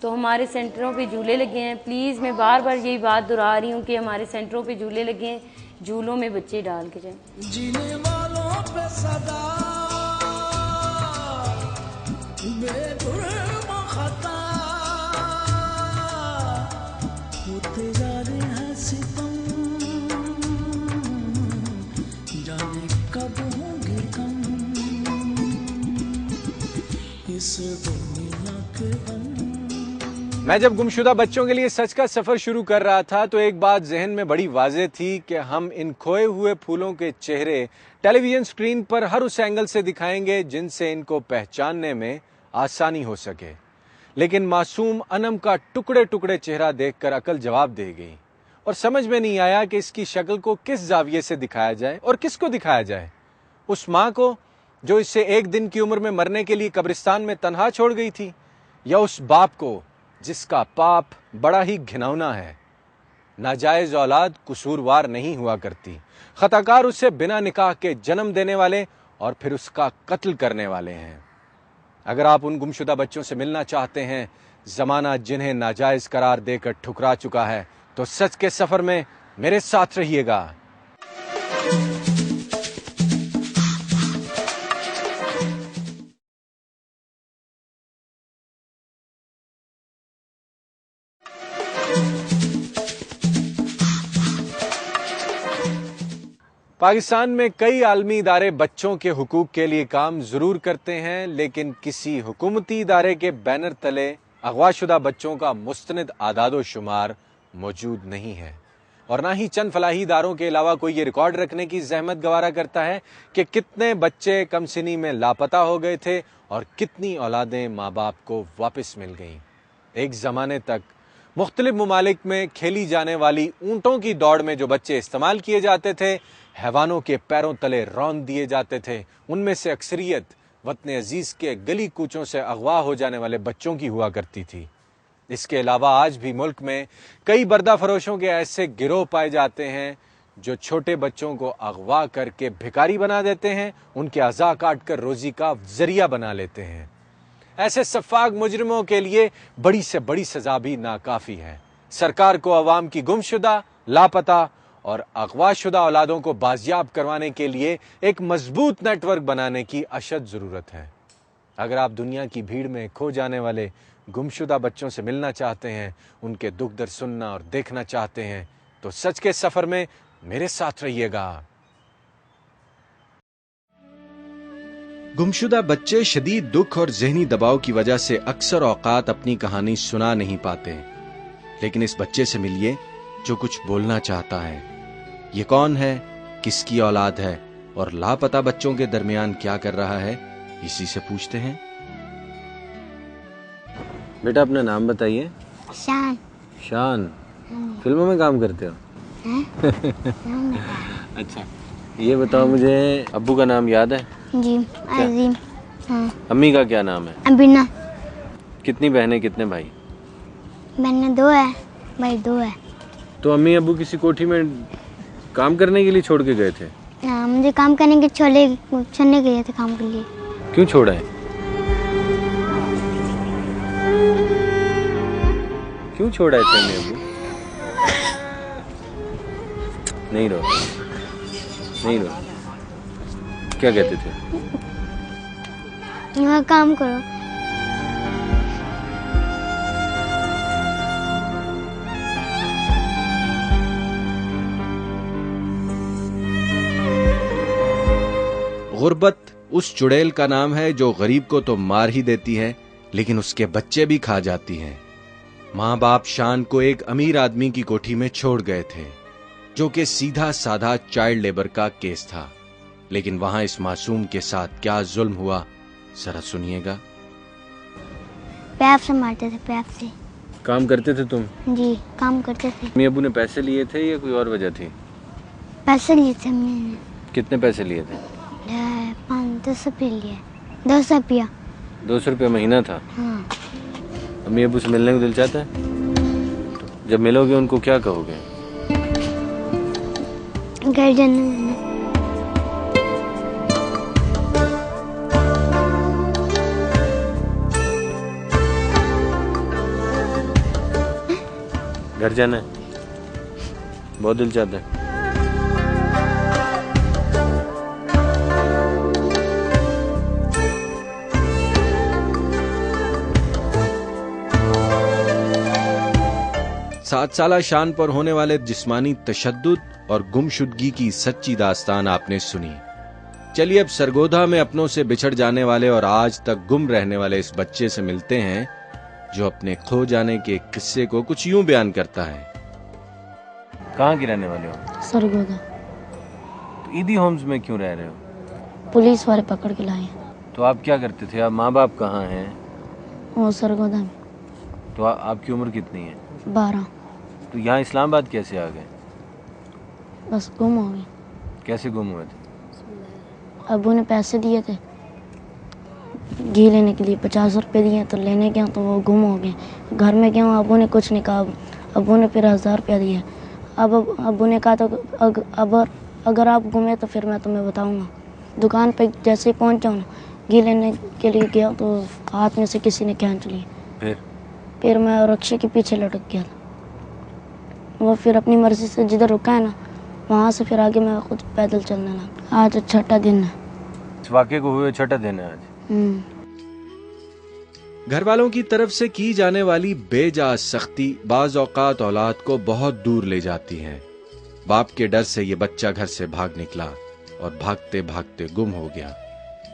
تو ہمارے سینٹروں پہ جھولے لگے ہیں. پلیز میں بار بار یہی بات دہرا رہی ہوں کہ ہمارے سینٹروں پہ جھولے لگے ہیں, جھولوں میں بچے ڈال کے جائیں. جینے والوں پہ صدا بے جرم خطا ہوتے جا رہے ہیں ستم, جانے کب ہوں گے کم اس دنیا کے غم. میں جب گمشدہ بچوں کے لیے سچ کا سفر شروع کر رہا تھا تو ایک بات ذہن میں بڑی واضح تھی کہ ہم ان کھوئے ہوئے پھولوں کے چہرے ٹیلی ویژن سکرین پر ہر اس اینگل سے دکھائیں گے جن سے ان کو پہچاننے میں آسانی ہو سکے. لیکن معصوم انم کا ٹکڑے ٹکڑے چہرہ دیکھ کر عقل جواب دے گئی اور سمجھ میں نہیں آیا کہ اس کی شکل کو کس زاویے سے دکھایا جائے اور کس کو دکھایا جائے. اس ماں کو جو اسے ایک دن کی عمر میں مرنے کے لیے قبرستان میں تنہا چھوڑ گئی تھی, یا اس باپ کو جس کا پاپ بڑا ہی گھناؤنا ہے. ناجائز اولاد قصوروار نہیں ہوا کرتی, خطاکار اسے بنا نکاح کے جنم دینے والے اور پھر اس کا قتل کرنے والے ہیں. اگر آپ ان گمشدہ بچوں سے ملنا چاہتے ہیں, زمانہ جنہیں ناجائز قرار دے کر ٹھکرا چکا ہے, تو سچ کے سفر میں میرے ساتھ رہیے گا. پاکستان میں کئی عالمی ادارے بچوں کے حقوق کے لیے کام ضرور کرتے ہیں, لیکن کسی حکومتی ادارے کے بینر تلے اغوا شدہ بچوں کا مستند اعداد و شمار موجود نہیں ہے, اور نہ ہی چند فلاحی اداروں کے علاوہ کوئی یہ ریکارڈ رکھنے کی زحمت گوارا کرتا ہے کہ کتنے بچے کم سنی میں لاپتہ ہو گئے تھے اور کتنی اولادیں ماں باپ کو واپس مل گئیں. ایک زمانے تک مختلف ممالک میں کھیلی جانے والی اونٹوں کی دوڑ میں جو بچے استعمال کیے جاتے تھے, حیوانوں کے پیروں تلے رون دیے جاتے تھے, ان میں سے اکثریت وطن عزیز کے گلی کوچوں سے اغوا ہو جانے والے بچوں کی ہوا کرتی تھی. اس کے علاوہ آج بھی ملک میں کئی بردہ فروشوں کے ایسے گروہ پائے جاتے ہیں جو چھوٹے بچوں کو اغوا کر کے بھکاری بنا دیتے ہیں, ان کے اعضاء کاٹ کر روزی کا ذریعہ بنا لیتے ہیں. ایسے سفاک مجرموں کے لیے بڑی سے بڑی سزا بھی ناکافی ہے. سرکار کو عوام کی گمشدہ, لاپتہ اور اغوا شدہ اولادوں کو بازیاب کروانے کے لیے ایک مضبوط نیٹ ورک بنانے کی اشد ضرورت ہے. اگر آپ دنیا کی بھیڑ میں کھو جانے والے گمشدہ بچوں سے ملنا چاہتے ہیں, ان کے دکھ درد سننا اور دیکھنا چاہتے ہیں, تو سچ کے سفر میں میرے ساتھ رہیے گا. گمشدہ بچے شدید دکھ اور ذہنی دباؤ کی وجہ سے اکثر اوقات اپنی کہانی سنا نہیں پاتے, لیکن اس بچے سے ملیے جو کچھ بولنا چاہتا ہے. یہ کون ہے, کس کی اولاد ہے اور لاپتہ بچوں کے درمیان کیا کر رہا ہے, اسی سے پوچھتے ہیں. بیٹا اپنا نام بتائیے. شان. شان, فلموں میں کام کرتے ہو؟ اچھا, یہ بتاؤ مجھے ابو کا نام یاد ہے؟ جی عظیم. ہاں. امی کا کیا نام ہے؟ ابینا. کتنی بہنیں کتنے بھائی؟ بہنیں 2 ہے, بھائی 2 ہے. تو امی ابو کسی کوٹھی میں کام کرنے کے لیے چھوڑ کے گئے تھے؟ ہاں, مجھے کام کرنے کے چھوڑنے گئے تھے کام کے لیے. کیوں چھوڑا ہے؟ کیوں چھوڑا ہے امی ابو؟ نہیں رو, نہیں رو. کیا کہتے تھے؟ یہاں کام کرو. غربت اس چڑیل کا نام ہے جو غریب کو تو مار ہی دیتی ہے, لیکن اس کے بچے بھی کھا جاتی ہیں. ماں باپ شان کو ایک امیر آدمی کی کوٹھی میں چھوڑ گئے تھے, جو کہ سیدھا سادھا چائلڈ لیبر کا کیس تھا. لیکن وہاں اس معصوم کے ساتھ کیا ظلم ہوا, ذرا سنیے گا. پیپ سے مارتے تھے, پیپ سے. کام کرتے تھے تم؟ جی کام کرتے تھے. امی ابو نے پیسے لیے تھے یا کوئی اور وجہ تھی؟ پیسے لیے تھے امی نے. کتنے پیسے لیے تھے؟ 500 روپے لیے. 200 روپیہ. 200 روپیہ مہینہ تھا؟ ہاں. امی ابو سے ملنے کو دل چاہتا ہے؟ جب ملو گے ان کو کیا کہو گے؟ گھر جانا. گھر جانا ہے؟ بہت دل چاہتا ہے. 7 سالہ شان پر ہونے والے جسمانی تشدد اور گمشدگی کی سچی داستان آپ نے سنی. چلیے اب سرگودھا میں اپنوں سے بچھڑ جانے والے اور آج تک گم رہنے والے اس بچے سے ملتے ہیں جو اپنے کھو جانے کے قصے کو کچھ یوں بیان کرتا ہے. کہاں کی رہنے والے ہو؟ سرگودا. تو ایدی ہومز میں کیوں رہ رہے ہو؟ پولیس والے پکڑ کے لائے. تو آپ کیا کرتے تھے؟ آپ ماں باپ کہاں ہیں؟ وہ سرگودا میں. تو آپ کی عمر کتنی ہے؟ 12. تو یہاں اسلام آباد کیسے آ گئے؟ بس گم ہو گئے. کیسے گم ہوئے تھے؟ ابو نے پیسے دیے تھے گھی لینے کے لیے، 50 روپے دیے تو لینے گیا تو وہ گم ہو گئے. گھر میں گیا ہوں، ابو نے کچھ نہیں کہا. ابو نے پھر 1000 روپیہ دیا. اب ابو نے کہا تو اگر آپ گمے تو پھر میں تمہیں بتاؤں گا. دکان پہ جیسے ہی پہنچا ہوں گھی لینے کے لیے گیا تو ہاتھ میں سے کسی نے کھینچ لی. پھر میں رکشے کے پیچھے لٹک گیا تھا. وہ پھر اپنی مرضی سے جدھر رکا ہے نا وہاں سے پھر آگے میں خود پیدل چلنے لگا. آج 6واں دن ہے. اس واقعے کو ہوئے 6واں دن ہے آج. گھر والوں کی طرف سے کی جانے والی بے جا سختی بعض اوقات اولاد کو بہت دور لے جاتی ہے. باپ کے ڈر سے یہ بچہ گھر سے بھاگ نکلا اور بھاگتے بھاگتے گم ہو گیا.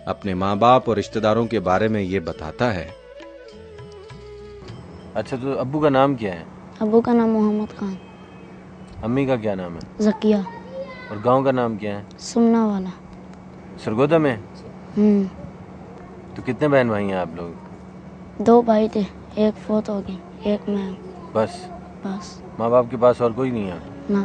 اپنے ماں باپ اور رشتہ داروں کے بارے میں یہ بتاتا ہے. اچھا، تو ابو کا نام کیا ہے؟ ابو کا نام محمد خان. امی کا کیا نام ہے؟ زکیہ. اور گاؤں کا نام کیا ہے؟ سمنا والا. سرگودا میں. تو کتنے بہن بھائی ہیں آپ لوگ؟ 2 بھائی تھے، ایک فوت ہو گئی، ایک میں. بس ماں باپ کے پاس اور کوئی نہیں ہے؟ نہ.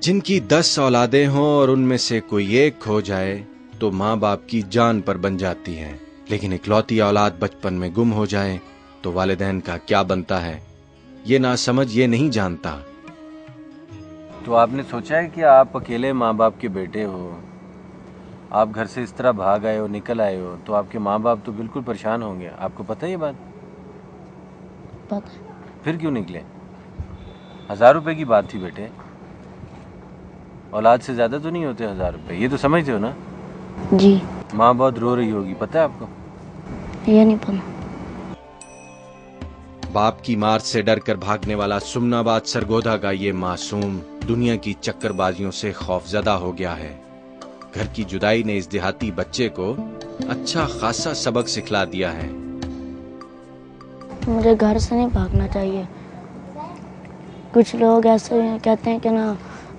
جن کی 10 اولادیں ہوں اور ان میں سے کوئی ایک کھو جائے تو ماں باپ کی جان پر بن جاتی ہے، لیکن اکلوتی اولاد بچپن میں گم ہو جائے تو والدین کا کیا بنتا ہے یہ ناسمجھ یہ نہیں جانتا. تو آپ نے سوچا ہے کہ آپ اکیلے ماں باپ کے بیٹے ہو، آپ گھر سے اس طرح بھاگ آئے ہو، نکل آئے ہو، تو آپ کے ماں باپ تو بالکل پریشان ہوں گے. آپ کو پتہ ہے یہ بات؟ پتہ. پھر کیوں نکلے؟ 1000 روپے کی بات تھی بیٹے. اولاد سے زیادہ تو نہیں ہوتے 1000 روپے، یہ تو سمجھتے ہو نا؟ جی. ماں بہت رو رہی ہوگی، پتہ ہے آپ کو؟ یہ نہیں پتا. باپ کی مار سے ڈر کر بھاگنے والا سمناباد سرگودھا کا یہ معصوم دنیا کی چکر بازیوں سے خوفزدہ ہو گیا ہے. گھر کی جدائی نے اس دیہاتی بچے کو اچھا خاصا سبق سکھلا دیا ہے. مجھے گھر سے نہیں بھاگنا چاہیے. کچھ لوگ ایسے کہتے ہیں کہ نا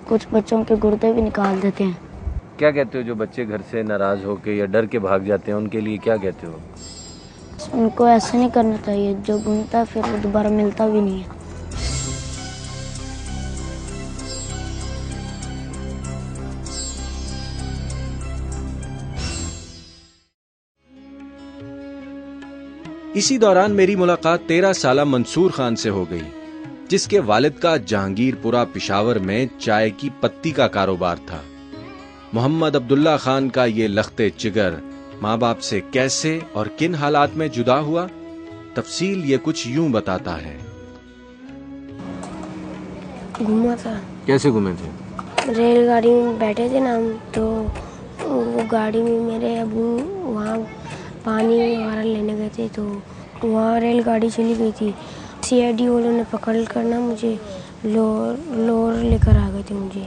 کچھ بچوں کے گردے بھی نکال دیتے ہیں. کیا کہتے ہو جو بچے گھر سے ناراض ہو کے یا ڈر کے بھاگ جاتے ہیں، ان کے لیے کیا کہتے ہو؟ ان کو ایسے نہیں کرنا چاہیے. جو گھومتا ہے پھر وہ دوبارہ ملتا بھی نہیں ہے. اسی دوران میری ملاقات 13 سالہ منصور خان سے ہو گئی، جس کے والد کا جہانگیر پورہ پشاور میں چائے کی پتی کا کاروبار تھا. محمد عبداللہ خان کا یہ لخت جگر ماں باپ سے کیسے اور کن حالات میں جدا ہوا، تفصیل یہ کچھ یوں بتاتا ہے. گھوما تھا. کیسے گھومے تھے؟ ریل گاڑی میں بیٹھے تھے نا ہم، تو وہ گاڑی میں میرے ابو وہاں پانی وغیرہ لینے گئے تھے، تو وہاں ریل گاڑی چلی گئی تھی. CID والوں نے پکڑ کر نا مجھے لور لے کر آ گئے تھے. مجھے